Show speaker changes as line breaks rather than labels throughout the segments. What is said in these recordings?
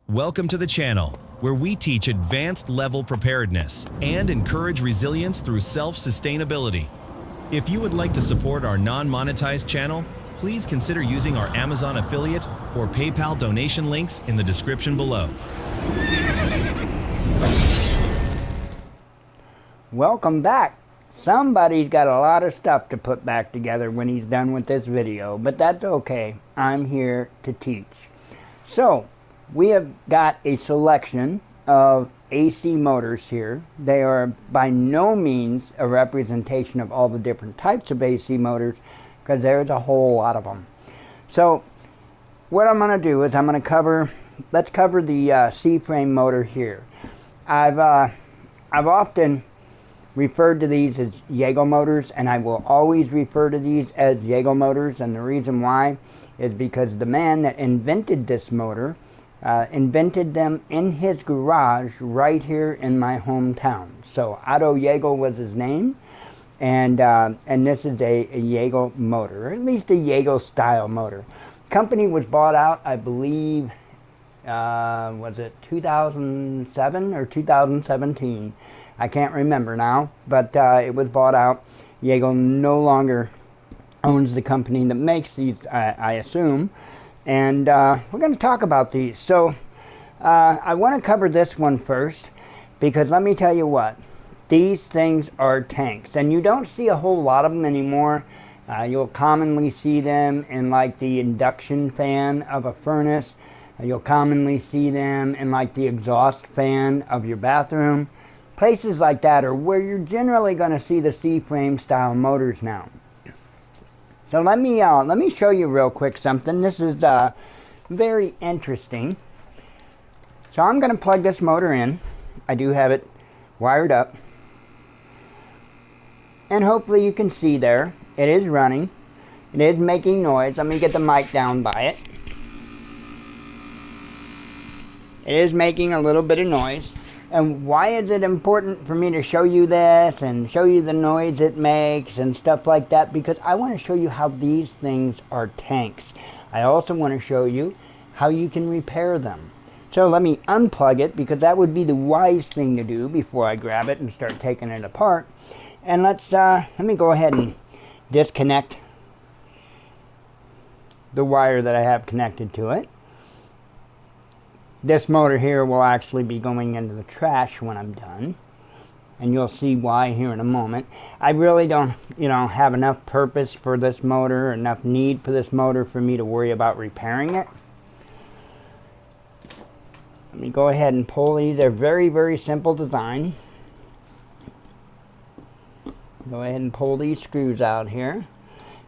Welcome to the channel, where we teach advanced level preparedness and encourage resilience through self-sustainability. If you would like to support our non-monetized channel, please consider using our Amazon affiliate or PayPal donation links in the description below.
Welcome back. Somebody's got a lot of stuff to put back together when he's done with this video, but that's okay. I'm here to teach. So, we have got a selection of AC motors here. They are by no means a representation of all the different types of AC motors, because there's a whole lot of them. So what I'm going to do is let's cover the C-frame motor here. I've often referred to these as Jaeger motors, and I will always refer to these as Jaeger motors, and the reason why is because the man that invented this motor invented them in his garage right here in my hometown. So Otto Jaeger was his name, and this is a Jaeger motor, or at least a Jaeger style motor. Company was bought out, I believe, was it 2007 or 2017? I can't remember now, but it was bought out. Jaeger no longer owns the company that makes these, I assume. And we're going to talk about these. So I want to cover this one first, because let me tell you what, these things are tanks, and you don't see a whole lot of them anymore. You'll commonly see them in like the induction fan of a furnace. You'll commonly see them in like the exhaust fan of your bathroom. Places like that are where you're generally going to see the C-frame style motors now. So let me show you real quick something. This is very interesting. So I'm going to plug this motor in. I do have it wired up. And hopefully you can see there, it is running. It is making noise. Let me get the mic down by it. It is making a little bit of noise. And why is it important for me to show you this and show you the noise it makes and stuff like that? Because I want to show you how these things are tanks. I also want to show you how you can repair them. So let me unplug it, because that would be the wise thing to do before I grab it and start taking it apart. And let me go ahead and disconnect the wire that I have connected to it. This motor here will actually be going into the trash when I'm done, and you'll see why here in a moment. I really don't, have enough purpose for this motor, enough need for this motor for me to worry about repairing it. Let me go ahead and pull these. They're very, very simple design. Go ahead and pull these screws out here.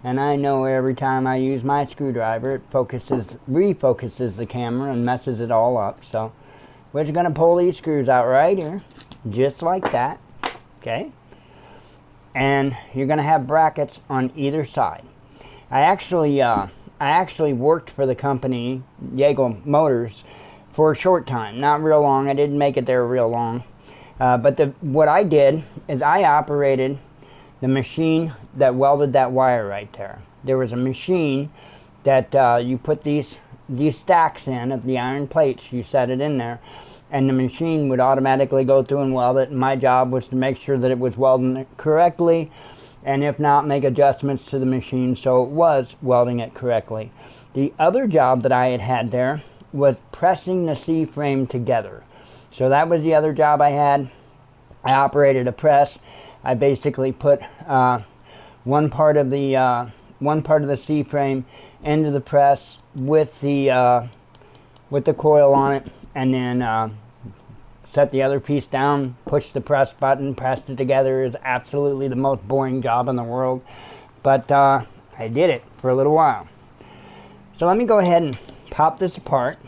And I know every time I use my screwdriver, it refocuses the camera and messes it all up. So we're just going to pull these screws out right here, just like that. Okay. And you're going to have brackets on either side. I actually worked for the company Jaeger Motors for a short time, not real long. I didn't make it there real long. But what I did is I operated the machine that welded that wire right there. There was a machine that you put these stacks in of the iron plates. You set it in there, and the machine would automatically go through and weld it. And my job was to make sure that it was welding it correctly, and if not, make adjustments to the machine so it was welding it correctly. The other job that I had there was pressing the C-frame together. So that was the other job I had. I operated a press. I basically put one part of the C-frame into the press with the coil on it, and then set the other piece down, pushed the press button, pressed it together. It's absolutely the most boring job in the world, but I did it for a little while. So let me go ahead and pop this apart.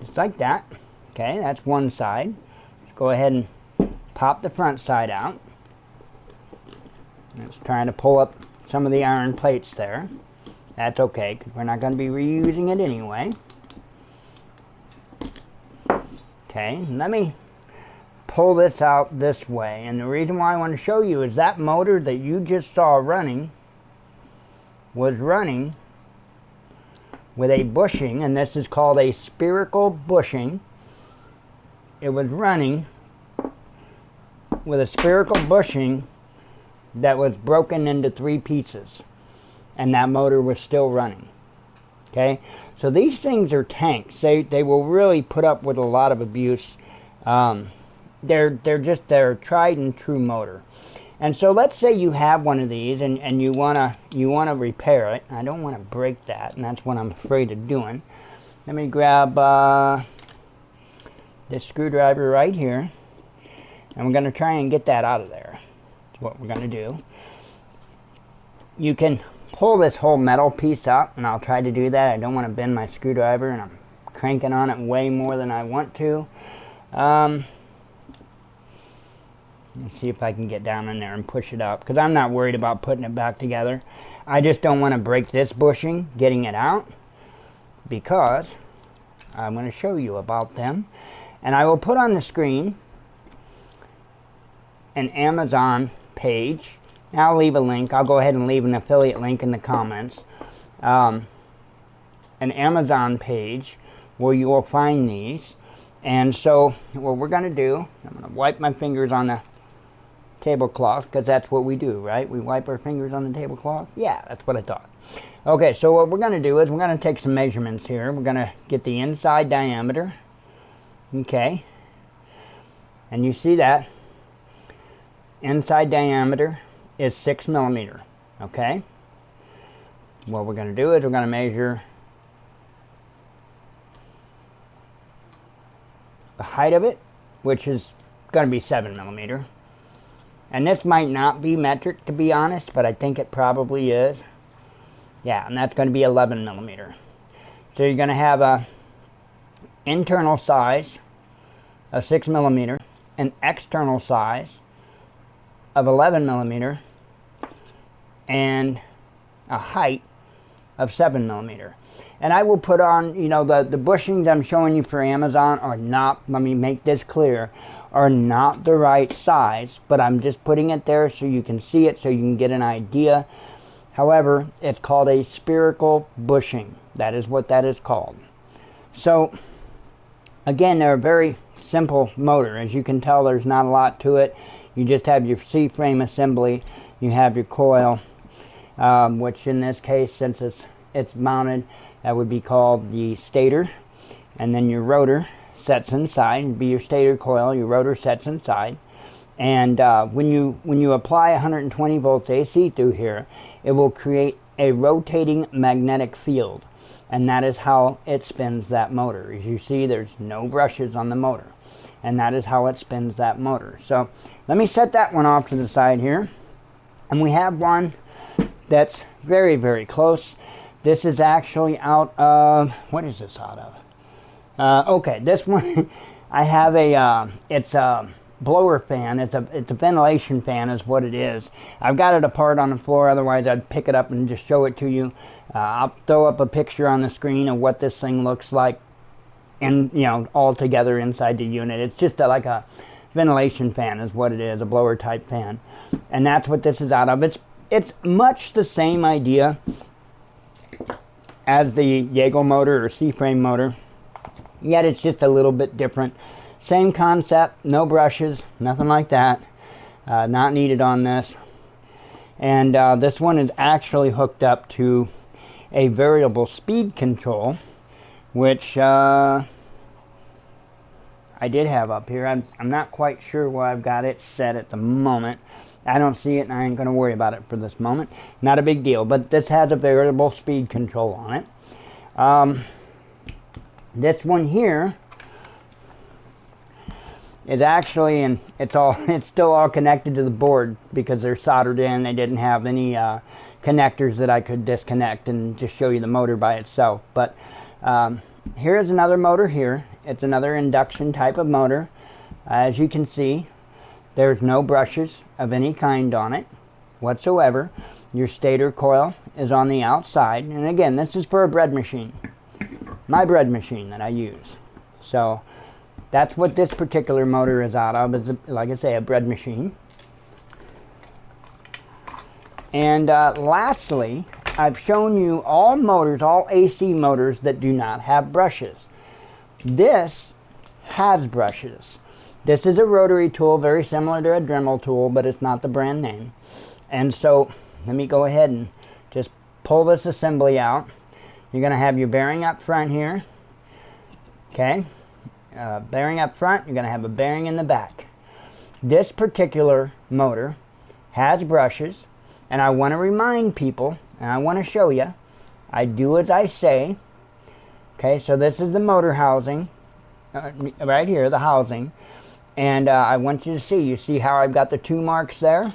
Just like that. Okay, that's one side. Let's go ahead and pop the front side out. It's trying to pull up some of the iron plates there. That's okay, because we're not going to be reusing it anyway. Okay, let me pull this out this way. And the reason why I want to show you is that motor that you just saw running was running with a bushing, and this is called a spherical bushing. It was running with a spherical bushing that was broken into 3 pieces, and that motor was still running. Okay, so these things are tanks. They will really put up with a lot of abuse. They're a tried and true motor. And so let's say you have one of these and you wanna repair it. I don't want to break that, and that's what I'm afraid of doing. Let me grab this screwdriver right here, and we're gonna try and get that out of there. That's what we're gonna do. You can pull this whole metal piece up, and I'll try to do that. I don't want to bend my screwdriver, and I'm cranking on it way more than I want to. Let's see if I can get down in there and push it up, because I'm not worried about putting it back together. I just don't want to break this bushing getting it out, because I'm going to show you about them. And I will put on the screen an Amazon page. I'll leave a link. I'll go ahead and leave an affiliate link in the comments. An Amazon page where you will find these. And so what we're going to do, I'm going to wipe my fingers on the tablecloth, because that's what we do, right? We wipe our fingers on the tablecloth. Yeah, that's what I thought. Okay, so what we're going to do is we're going to take some measurements here. We're going to get the inside diameter. Okay. And you see that inside diameter is 6 millimeter. Okay. What we're going to do is we're going to measure the height of it, which is going to be 7 millimeter. And this might not be metric, to be honest, but I think it probably is. Yeah, and that's going to be 11 millimeter. So you're going to have a internal size of 6 millimeter, an external size of 11 millimeter, and a height of 7 millimeter. And I will put on, you know, the bushings I'm showing you for Amazon are not, let me make this clear, are not the right size, but I'm just putting it there so you can see it, so you can get an idea. However, it's called a spherical bushing. That is what that is called. So, again, they're a very simple motor. As you can tell, there's not a lot to it. You just have your C-frame assembly, you have your coil, which in this case, since it's mounted, that would be called the stator, and then your rotor sets inside. It'd be your stator coil, your rotor sets inside, and when you apply 120 volts AC through here, it will create a rotating magnetic field, and that is how it spins that motor. As you see, there's no brushes on the motor, and that is how it spins that motor. So let me set that one off to the side here, and we have one that's very, very close. This is actually out of, what is this out of? Okay, this one, I have it's a blower fan. It's a ventilation fan is what it is. I've got it apart on the floor, otherwise I'd pick it up and just show it to you. I'll throw up a picture on the screen of what this thing looks like, and you know, all together inside the unit. It's just like a ventilation fan is what it is, a blower type fan. And that's what this is out of. It's much the same idea as the Jaeger motor or C-frame motor, yet it's just a little bit different. Same concept, no brushes, nothing like that, not needed on this. And this one is actually hooked up to a variable speed control, which I did have up here. I'm not quite sure where I've got it set at the moment. I don't see it, and I ain't going to worry about it for this moment. Not a big deal, but this has a variable speed control on it. This one here is actually, and it's still all connected to the board because they're soldered in. They didn't have any connectors that I could disconnect and just show you the motor by itself. But here's another motor here. It's another induction type of motor. As you can see, there's no brushes of any kind on it whatsoever. Your stator coil is on the outside. And again, this is for a bread machine. My bread machine that I use. So that's what this particular motor is out of. Is, like I say, a bread machine. And lastly, I've shown you all motors, all AC motors that do not have brushes. This has brushes. This is a rotary tool, very similar to a Dremel tool, but it's not the brand name. And so let me go ahead and just pull this assembly out. You're going to have your bearing up front here. Okay, bearing up front, you're going to have a bearing in the back. This particular motor has brushes, and I want to remind people, and I want to show you, I do as I say. Okay, so this is the motor housing, right here, the housing. And I want you to see, you see how I've got the 2 marks there?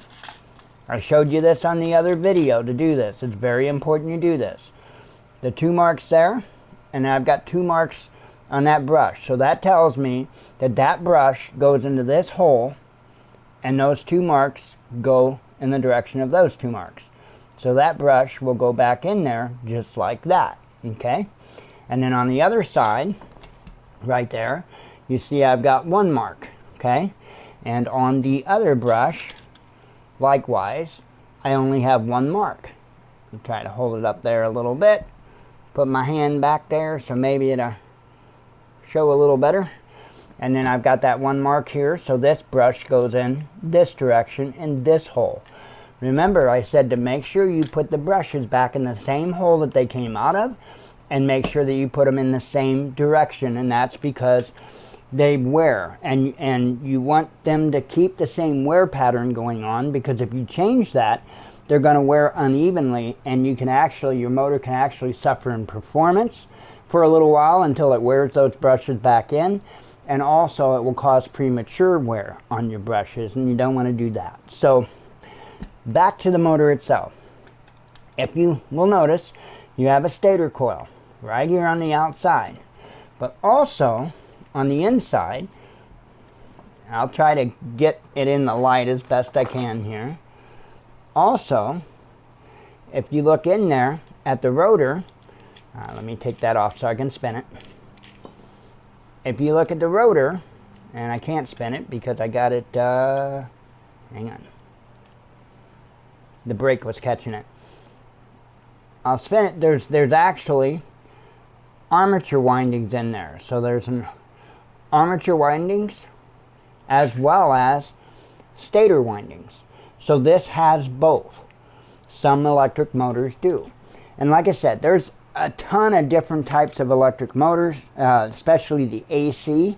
I showed you this on the other video to do this. It's very important you do this. The 2 marks there, and I've got 2 marks on that brush. So that tells me that that brush goes into this hole, and those 2 marks go in the direction of those 2 marks. So that brush will go back in there just like that, okay? And then on the other side, right there, you see I've got 1 mark, okay? And on the other brush, likewise, I only have 1 mark. I'll try to hold it up there a little bit. Put my hand back there so maybe it'll show a little better. And then I've got that 1 mark here, so this brush goes in this direction in this hole. Remember, I said to make sure you put the brushes back in the same hole that they came out of, and make sure that you put them in the same direction, and that's because they wear, and you want them to keep the same wear pattern going on, because if you change that, they're going to wear unevenly, and you can actually, your motor can actually suffer in performance for a little while until it wears those brushes back in. And also it will cause premature wear on your brushes, and you don't want to do that. So back to the motor itself. If you will notice, you have a stator coil right here on the outside, but also on the inside, I'll try to get it in the light as best I can here. Also, if you look in there at the rotor, let me take that off so I can spin it. If you look at the rotor, and I can't spin it because I got it, hang on. The brake was catching it. I'll spin it. There's actually armature windings in there. So there's an armature windings as well as stator windings. So this has both. Some electric motors do. And like I said, there's a ton of different types of electric motors, especially the AC.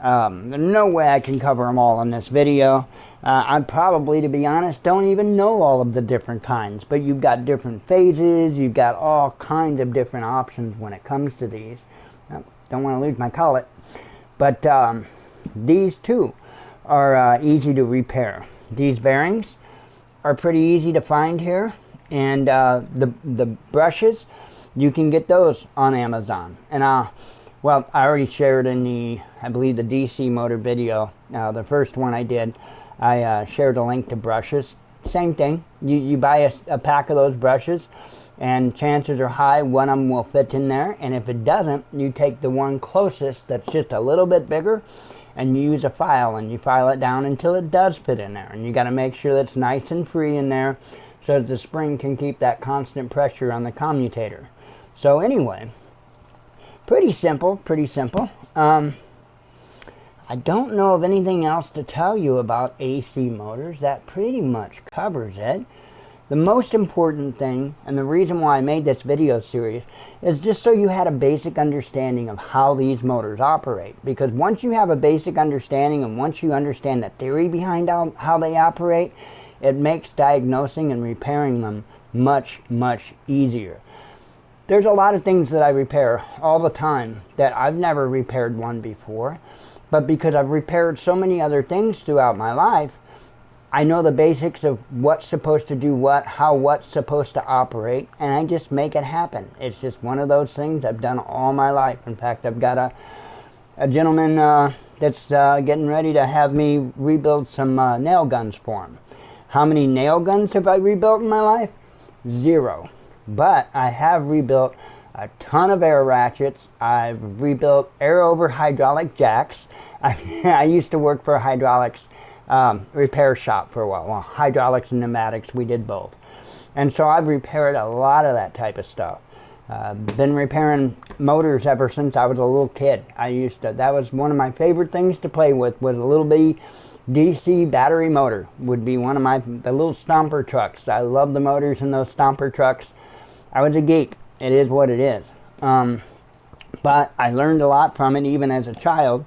There's no way I can cover them all in this video. I probably, to be honest, don't even know all of the different kinds, but you've got different phases, you've got all kinds of different options when it comes to these. Don't want to lose my collet. But these too are easy to repair. These bearings are pretty easy to find here, and the brushes, you can get those on Amazon. And well, I already shared in the, I believe, the DC motor video, the first one I did, I shared a link to brushes. Same thing, you buy a pack of those brushes, and chances are high one of them will fit in there, and if it doesn't, you take the one closest that's just a little bit bigger, and you use a file, and you file it down until it does fit in there. And you got to make sure that's nice and free in there so that the spring can keep that constant pressure on the commutator. So anyway, pretty simple, pretty simple. I don't know of anything else to tell you about AC motors. That pretty much covers it. The most important thing, and the reason why I made this video series, is just so you had a basic understanding of how these motors operate. Because once you have a basic understanding, and once you understand the theory behind how they operate, it makes diagnosing and repairing them much, much easier. There's a lot of things that I repair all the time that I've never repaired one before, but because I've repaired so many other things throughout my life, I know the basics of what's supposed to do what, how what's supposed to operate, and I just make it happen. It's just one of those things I've done all my life. In fact, I've got a gentleman that's getting ready to have me rebuild some nail guns for him. How many nail guns have I rebuilt in my life? 0. But I have rebuilt a ton of air ratchets. I've rebuilt air over hydraulic jacks. I used to work for a hydraulics repair shop for a while. Well, hydraulics and pneumatics, we did both. And so I've repaired a lot of that type of stuff. Been repairing motors ever since I was a little kid. That was one of my favorite things to play with, was a little bitty DC battery motor. Would be one of the little stomper trucks. I love the motors in those stomper trucks. I was a geek. It is what it is. But I learned a lot from it even as a child.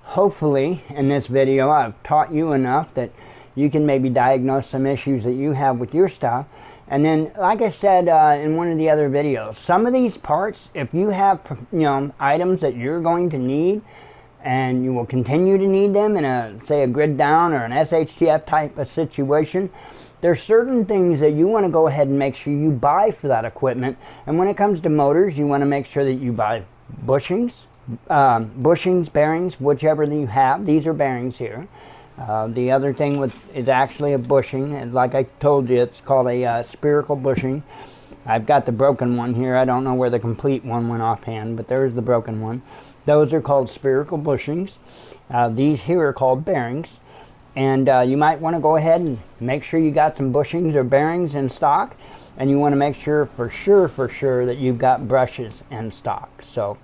Hopefully in this video I've taught you enough that you can maybe diagnose some issues that you have with your stuff. And then, like I said in one of the other videos, some of these parts, if you have items that you're going to need, and you will continue to need them in say a grid down or an SHTF type of situation, there's certain things that you want to go ahead and make sure you buy for that equipment. And when it comes to motors, you want to make sure that you buy bushings, bearings, whichever you have. These are bearings here. The other thing is actually a bushing, and like I told you, it's called a spherical bushing. I've got the broken one here. I don't know where the complete one went offhand, but there's the broken one. Those are called spherical bushings. These here are called bearings, and you might want to go ahead and make sure you got some bushings or bearings in stock, and you want to make sure for sure that you've got brushes in stock. So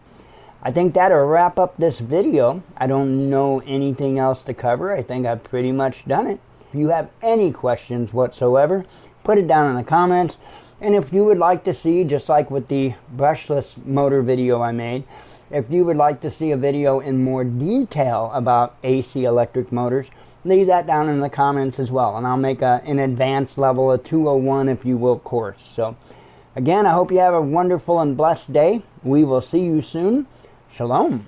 I think that'll wrap up this video. I don't know anything else to cover. I think I've pretty much done it. If you have any questions whatsoever, put it down in the comments. And if you would like to see, just like with the brushless motor video I made, if you would like to see a video in more detail about AC electric motors, leave that down in the comments as well. And I'll make an advanced level, a 201 if you will, course. So again, I hope you have a wonderful and blessed day. We will see you soon. Shalom.